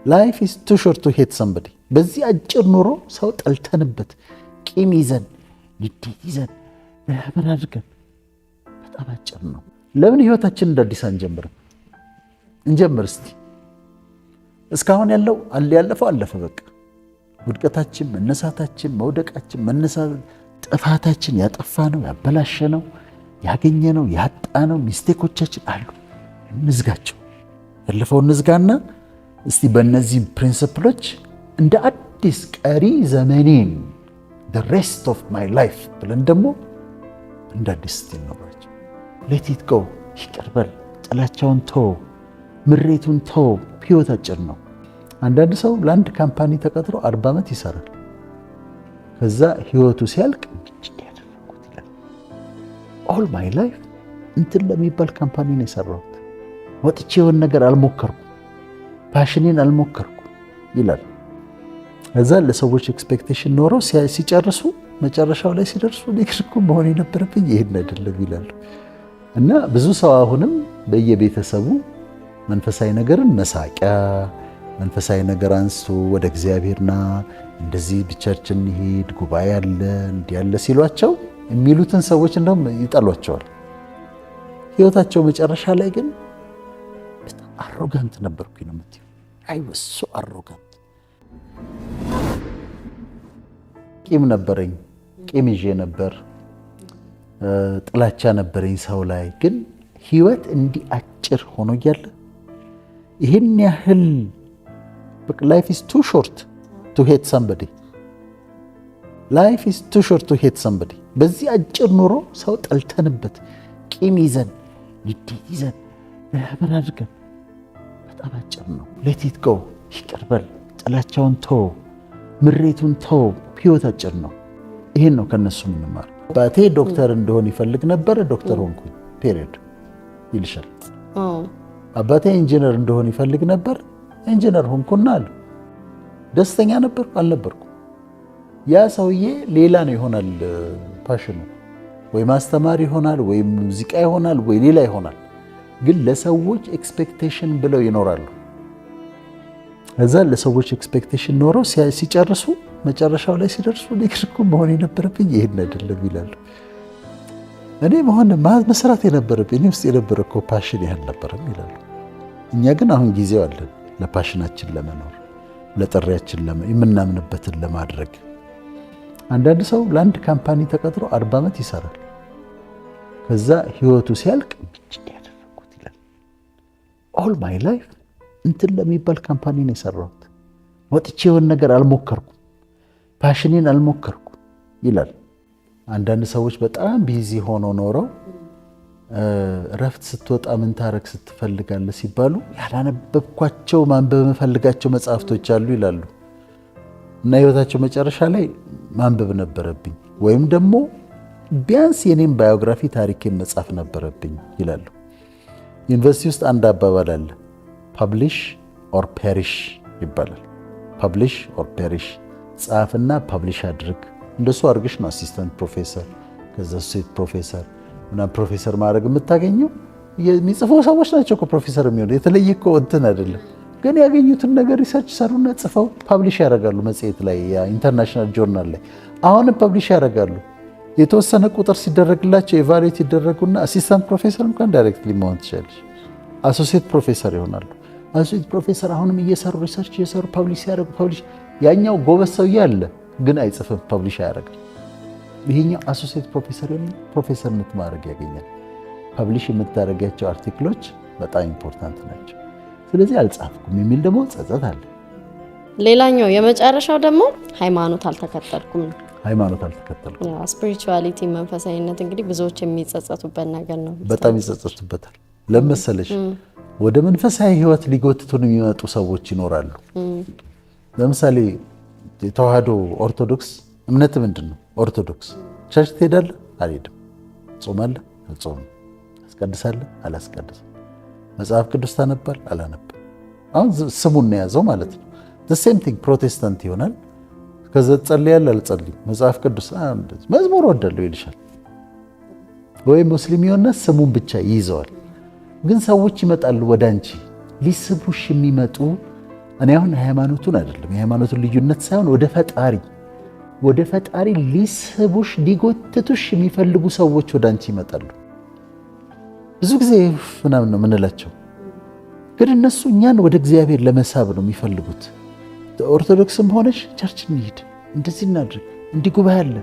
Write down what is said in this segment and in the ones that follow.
ላይፍ ኢዝ ቱ ሾርት ቱ ሄት ሰምበዲ። በዚህ አጭር ኑሮ ሰው ጠልተንበት ቂም ይዘን ንዴት ይዘን ምን አድርገን በጣም አጭር ነው። ለምን ህይወታችን እንደ አዲስ አንጀምርም? እንጀምር እስቲ። እስካሁን ያለው ያለፈው አለፈ በቃ። ውድቀታችን፣ መነሳታችን፣ መውደቃችን፣ ጥፋታችን፣ ያጠፋነው፣ ያበላሸነው፣ ያገኘነው፣ ያጣነው ሚስቴኮቻችን አሉ። እንዝጋቸው። ያለፈውን እንዝጋና እስቲ በእነዚህ ፕሪንሲፕሎች እንደ አዲስ ቀሪ ዘመኔን the rest of my life ብለን ደግሞ እንደ አዲስ እንኖራቸው። let it go። ይቅር በል፣ ጥላቻውን ተው፣ ምሬቱን ተው። ህይወት አጭር ነው። አንዳንድ ሰው ለአንድ ካምፓኒ ተቀጥሮ 40 ዓመት ይሰራል። ከዛ ህይወቱ ሲያልቅ ያደረኩት ይላል all my life እንትን ለሚባል ካምፓኒ ነው የሰራሁት፣ ወጥቼ የሆነ ነገር አልሞከርኩም፣ ፓሽኔን አልሞከርኩም ይላል። ከዛ ለሰዎች ኤክስፔክቴሽን ኖረው ሲጨርሱ መጨረሻው ላይ ሲደርሱ ሊክርኩ መሆን የነበረብኝ ይሄን አይደለም ይላሉ። እና ብዙ ሰው አሁንም በየቤተሰቡ መንፈሳዊ ነገርን መሳቂያ፣ መንፈሳዊ ነገር አንስቶ ወደ እግዚአብሔርና እንደዚህ ብቻችን እንሂድ ጉባኤ አለ እንዲህ ያለ ሲሏቸው የሚሉትን ሰዎች እንደውም ይጠሏቸዋል። ህይወታቸው መጨረሻ ላይ ግን በጣም አሮጋንት ነበርኩኝ ነው የምትይው። አይ ወስ ሶ አሮጋንት። ቂም ነበረኝ፣ ቂም ይዤ ነበር፣ ጥላቻ ነበረኝ ሰው ላይ። ግን ህይወት እንዲህ አጭር ሆኖ እያለ ይህን ያህል ላይፍ ኢዝ ቱ ሾርት ቱ ሄት ሰምበዲ። ላይፍ ኢዝ ቱ ሾርት ቱ ሄት ሰምበዲ። በዚህ አጭር ኑሮ ሰው ጠልተንበት ቂም ይዘን ንዴት ይዘን ምን አድርገን በጣም አጭር ነው። ሌት ኢት ጎ። ይቅር በል፣ ጥላቻውን ተው፣ ምሬቱን ተው። ህይወት አጭር ነው። ይሄን ነው ከነሱ የምንማር። አባቴ ዶክተር እንደሆን ይፈልግ ነበር፣ ዶክተር ሆንኩኝ ፔሪድ ይልሻል። አባቴ ኢንጂነር እንደሆን ይፈልግ ነበር፣ ኢንጂነር ሆንኩና አለ። ደስተኛ ነበር አልነበርኩ? ያ ሰውዬ ሌላ ነው ይሆናል ፓሽኑ፣ ወይ ማስተማር ይሆናል፣ ወይ ሙዚቃ ይሆናል፣ ወይ ሌላ ይሆናል። ግን ለሰዎች ኤክስፔክቴሽን ብለው ይኖራሉ። እዛ ለሰዎች ኤክስፔክቴሽን ኖረው ሲጨርሱ መጨረሻው ላይ ሲደርሱ ሊክርኩ መሆን የነበረብኝ ይሄን አይደለም ይላሉ። እኔ መስራት የነበረብኝ እኔ ውስጥ የነበረ እኮ ፓሽን ያህል ነበረም ይላሉ። እኛ ግን አሁን ጊዜው አለን ለፓሽናችን ለመኖር፣ ለጥሪያችን የምናምንበትን ለማድረግ። አንዳንድ ሰው ለአንድ ካምፓኒ ተቀጥሮ 40 ዓመት ይሰራል። ከዛ ህይወቱ ሲያልቅ ያደረኩት ይላል all my life እንትን ለሚባል ካምፓኒ ነው የሰራሁት፣ ወጥቼ የሆነ ነገር አልሞከርኩም፣ ፓሽኔን አልሞከርኩም ይላል። አንዳንድ ሰዎች በጣም ቢዚ ሆነው ኖረው እረፍት ስትወጣ ምን ታረግ ስትፈልጋለህ ሲባሉ ያላነበብኳቸው ማንበብ የምፈልጋቸው መጽሐፍቶች አሉ ይላሉ። እና ህይወታቸው መጨረሻ ላይ ማንበብ ነበረብኝ ወይም ደግሞ ቢያንስ የኔም ባዮግራፊ ታሪኬን መጻፍ ነበረብኝ ይላሉ። ዩኒቨርሲቲ ውስጥ አንድ አባባል አለ፣ ፐብሊሽ ኦር ፔሪሽ ይባላል። ፐብሊሽ ኦር ፔሪሽ፣ ጻፍና ፐብሊሽ አድርግ። እንደሱ አድርግሽ ነው አሲስታንት ፕሮፌሰር፣ ከዛ ሴት ፕሮፌሰር እና ፕሮፌሰር ማድረግ የምታገኘው። የሚጽፉ ሰዎች ናቸው እኮ ፕሮፌሰር የሚሆኑ፣ የተለየ እኮ እንትን አይደለም። ግን ያገኙትን ነገር ሪሰርች ሰሩና ጽፈው ፐብሊሽ ያደርጋሉ። መጽሔት ላይ፣ ኢንተርናሽናል ጆርናል ላይ አሁንም ፐብሊሽ ያደርጋሉ። የተወሰነ ቁጥር ሲደረግላቸው ኤቫሉዌት ይደረጉና አሲስታንት ፕሮፌሰር እንኳን ዳይሬክትሊ መሆን ትችላለች። አሶሲየት ፕሮፌሰር ይሆናሉ። አሶሲየት ፕሮፌሰር አሁንም እየሰሩ ሪሰርች እየሰሩ ፐብሊሽ ሲያደርጉ ፐብሊሽ። ያኛው ጎበዝ ሰውዬ አለ ግን አይጽፍም፣ ፐብሊሽ አያደርግም። ይሄኛው አሶሲየት ፕሮፌሰር ፕሮፌሰርነት ማድረግ ያገኛል። ፐብሊሽ የምታደርጋቸው አርቲክሎች በጣም ኢምፖርታንት ናቸው። ስለዚህ አልጻፍኩም የሚል ደግሞ ጸጸት አለ። ሌላኛው የመጨረሻው ደግሞ ሃይማኖት አልተከተልኩም ነው። ሃይማኖት አልተከተልኩም። ስፒሪቹዋሊቲ መንፈሳዊነት እንግዲህ ብዙዎች የሚጸጸቱበት ነገር ነው። በጣም ይጸጸቱበታል። ለመሰለሽ ወደ መንፈሳዊ ህይወት ሊጎትቱን የሚመጡ ሰዎች ይኖራሉ። ለምሳሌ የተዋህዶ ኦርቶዶክስ እምነት ምንድን ነው? ኦርቶዶክስ ቸርች ትሄዳለህ? አልሄድም። ጾማለህ? አልጾምም። አስቀድሳለህ? አላስቀድስም። መጽሐፍ ቅዱስ ታነባል? አላነብም። አሁን ስሙን ነው የያዘው ማለት ነው። ሴም ቲንግ ፕሮቴስታንት ይሆናል። ከዛ ትጸልያለህ? አልጸልይም። መጽሐፍ ቅዱስ መዝሙር ወዳለሁ ይልሻል። ወይ ሙስሊም ይሆንና ስሙን ብቻ ይይዘዋል። ግን ሰዎች ይመጣሉ ወደ አንቺ ሊስቡሽ የሚመጡ እኔ አሁን ሃይማኖቱን አይደለም የሃይማኖቱን ልዩነት ሳይሆን ወደ ፈጣሪ ሊስቡሽ ሊጎትቱሽ የሚፈልጉ ሰዎች ወደ አንቺ ይመጣሉ። ብዙ ጊዜ ምናምን ነው የምንላቸው፣ ግን እነሱ እኛን ወደ እግዚአብሔር ለመሳብ ነው የሚፈልጉት። ኦርቶዶክስም ሆነሽ ቸርች እንሂድ፣ እንደዚህ እናድርግ፣ እንዲህ ጉባኤ አለ፣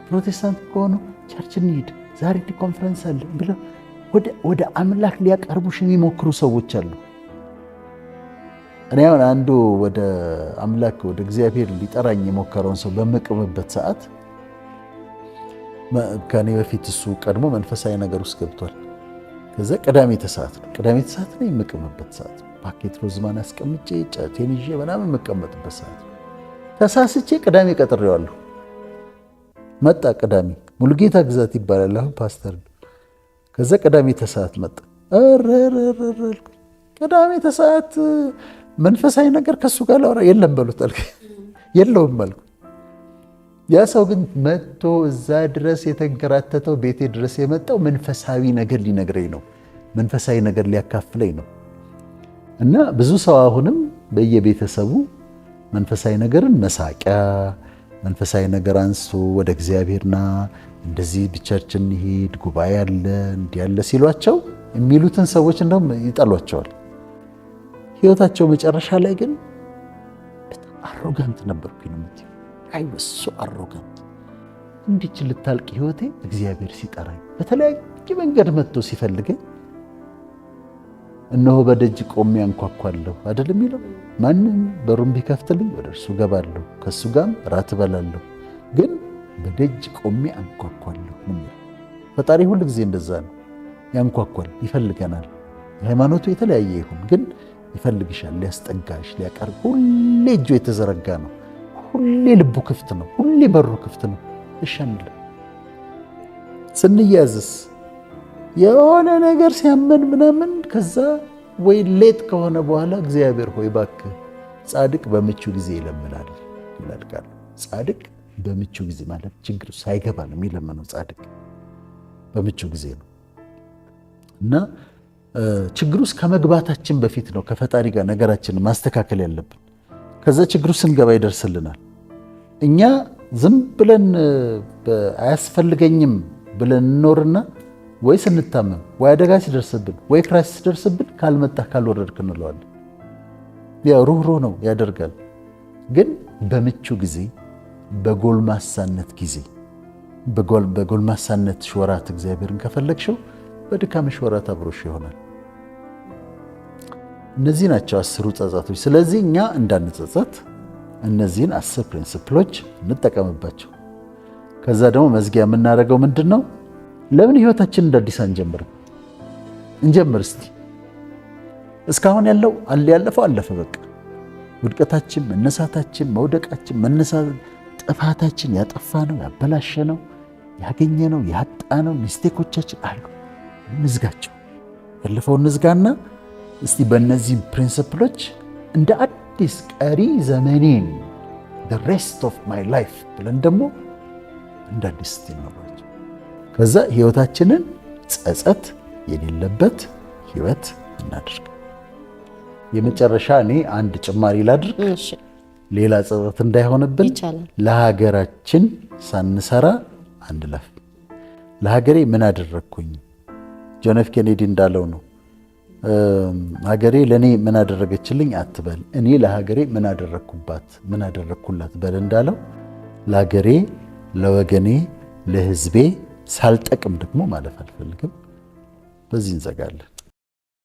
ፕሮቴስታንት ከሆኑ ቸርች እንሂድ፣ ዛሬ እንዲህ ኮንፈረንስ አለ ብለው ወደ አምላክ ሊያቀርቡሽ የሚሞክሩ ሰዎች አሉ። እኔ አሁን አንዱ ወደ አምላክ ወደ እግዚአብሔር ሊጠራኝ የሞከረውን ሰው በምቅምበት ሰዓት ከኔ በፊት እሱ ቀድሞ መንፈሳዊ ነገር ውስጥ ገብቷል። ከዛ ቅዳሜ ተሰዓት ነው የምቅምበት ሰዓት፣ ፓኬት ሮዝማን አስቀምጬ ጫቴን ይዤ ምናምን የምቀመጥበት ሰዓት ተሳስቼ ቅዳሜ ቀጥሬዋለሁ። መጣ ቅዳሜ ሙሉጌታ ግዛት ይባላል አሁን ፓስተር። ከዛ ቅዳሜ ተሰዓት መጣ። ቅዳሜ ተሰዓት መንፈሳዊ ነገር ከሱ ጋር ላወራ የለም በሉት አልኩ። የለውም አልኩ። ያ ሰው ግን መጥቶ እዛ ድረስ የተንከራተተው ቤቴ ድረስ የመጣው መንፈሳዊ ነገር ሊነግረኝ ነው፣ መንፈሳዊ ነገር ሊያካፍለኝ ነው። እና ብዙ ሰው አሁንም በየቤተሰቡ መንፈሳዊ ነገርን መሳቂያ፣ መንፈሳዊ ነገር አንስቶ ወደ እግዚአብሔርና እንደዚህ ብቻችን ሄድ ጉባኤ ያለ እንዲህ ያለ ሲሏቸው የሚሉትን ሰዎች እንደውም ይጠሏቸዋል። ህይወታቸው መጨረሻ ላይ ግን በጣም አሮጋንት ነበርኩኝ ነው የምትይው። አይ ወሶ አሮጋንት እንዲች ልታልቅ ህይወቴ እግዚአብሔር ሲጠራኝ በተለያየ መንገድ መጥቶ ሲፈልገኝ እነሆ በደጅ ቆሜ አንኳኳለሁ አይደል የሚለው። ማንም በሩን ቢከፍትልኝ ወደ እርሱ ገባለሁ፣ ከእሱ ጋርም ራት እበላለሁ፣ ግን በደጅ ቆሜ አንኳኳለሁ ነው። ፈጣሪ ሁሉ ጊዜ እንደዛ ነው፣ ያንኳኳል፣ ይፈልገናል። ሃይማኖቱ የተለያየ ይሁን ግን ይፈልግሻል፣ ሊያስጠጋሽ፣ ሊያቀርብ። ሁሌ እጁ የተዘረጋ ነው፣ ሁሌ ልቡ ክፍት ነው፣ ሁሌ በሩ ክፍት ነው። እሺ አንልም። ስንያዝስ የሆነ ነገር ሲያመን ምናምን ከዛ ወይ ሌት ከሆነ በኋላ እግዚአብሔር ሆይ እባክህ ጻድቅ በምቹ ጊዜ ይለምናል ይላል ቃሉ። ጻድቅ በምቹ ጊዜ ማለት ችግር ሳይገባ ነው የሚለምነው። ጻድቅ በምቹ ጊዜ ነው እና ችግሩ ውስጥ ከመግባታችን በፊት ነው ከፈጣሪ ጋር ነገራችንን ማስተካከል ያለብን። ከዛ ችግሩ ስንገባ ይደርስልናል። እኛ ዝም ብለን አያስፈልገኝም ብለን እንኖርና ወይ ስንታመም ወይ አደጋ ሲደርስብን ወይ ክራይሲስ ሲደርስብን ካልመጣህ ካልወረድክ እንለዋለን። ያው ሩህሩህ ነው ያደርጋል። ግን በምቹ ጊዜ በጎልማሳነት ጊዜ በጎልማሳነት ወራት እግዚአብሔርን ከፈለግሽው በድካምሽ ወራት አብሮሽ ይሆናል። እነዚህ ናቸው 10 ጸጸቶች። ስለዚህ እኛ እንዳንጸጸት እነዚህን 10 ፕሪንሲፕሎች እንጠቀምባቸው። ከዛ ደግሞ መዝጊያ የምናደርገው ምንድን ነው? ለምን ህይወታችን እንደ አዲስ አንጀምርም? እንጀምር እስቲ። እስካሁን ያለፈው አለፈ በቃ። ውድቀታችን፣ መነሳታችን፣ መውደቃችን፣ ጥፋታችን፣ ያጠፋነው፣ ያበላሸነው፣ ያገኘነው፣ ያጣነው ሚስቴኮቻችን አሉ። እንዝጋቸው። ያለፈውን እንዝጋና እስቲ በእነዚህ ፕሪንሲፕሎች እንደ አዲስ ቀሪ ዘመኔን the rest of my life ብለን ደግሞ እንደ አዲስ እስቲ እንኖራቸው። ከዛ ህይወታችንን ጸጸት የሌለበት ህይወት እናድርግ። የመጨረሻ እኔ አንድ ጭማሪ ላድርግ፣ ሌላ ጸጸት እንዳይሆንብን። ለሀገራችን ሳንሰራ አንለፍ። ለሀገሬ ምን አደረግኩኝ? ጆን ኤፍ ኬኔዲ እንዳለው ነው፣ ሀገሬ ለእኔ ምን አደረገችልኝ አትበል፣ እኔ ለሀገሬ ምን አደረግኩላት በል እንዳለው፣ ለሀገሬ፣ ለወገኔ፣ ለህዝቤ ሳልጠቅም ደግሞ ማለፍ አልፈልግም። በዚህ እንዘጋለን።